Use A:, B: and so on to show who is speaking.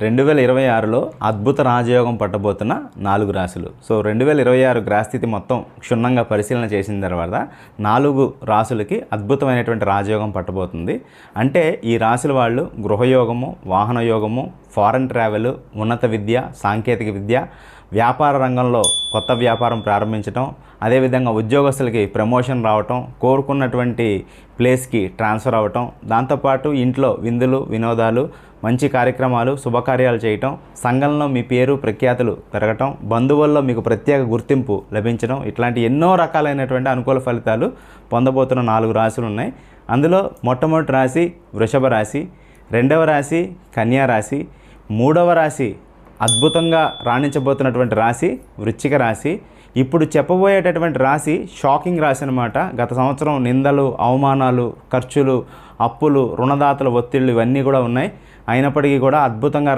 A: 2026లో అద్భుత రాజయోగం పట్టబోతున్న 4 రాశులు. సో 2026 గ్రహస్థితి మొత్తం క్షుణ్ణంగా పరిశీలన చేసిన తర్వాత 4 రాశులకి అద్భుతమైనటువంటి రాజయోగం పట్టబోతుంది. అంటే ఈ రాశుల వాళ్ళు గృహయోగము, వాహన యోగము, ఫారెన్ ట్రావెల్, ఉన్నత విద్య, సాంకేతిక విద్య, వ్యాపార రంగంలో కొత్త వ్యాపారం ప్రారంభించడం, అదేవిధంగా ఉద్యోగస్తులకి ప్రమోషన్ రావటం, కోరుకున్నటువంటి ప్లేస్కి ట్రాన్స్ఫర్ అవ్వటం, దాంతోపాటు ఇంట్లో విందులు, వినోదాలు, మంచి కార్యక్రమాలు, శుభకార్యాలు చేయటం, సంఘంలో మీ పేరు ప్రఖ్యాతులు పెరగటం, బంధువుల్లో మీకు ప్రత్యేక గుర్తింపు లభించడం, ఇట్లాంటి ఎన్నో రకాలైనటువంటి అనుకూల ఫలితాలు పొందబోతున్న 4 రాశులు ఉన్నాయి. అందులో మొట్టమొదటి రాశి వృషభ రాశి, రెండవ రాశి కన్యా రాశి, మూడవ రాశి అద్భుతంగా రాణించబోతున్నటువంటి రాశి వృశ్చిక రాశి. ఇప్పుడు చెప్పబోయేటటువంటి రాశి షాకింగ్ రాశి అనమాట. గత సంవత్సరం నిందలు, అవమానాలు, ఖర్చులు, అప్పులు, రుణదాతల ఒత్తిళ్ళు ఇవన్నీ కూడా ఉన్నాయి. అయినప్పటికీ కూడా అద్భుతంగా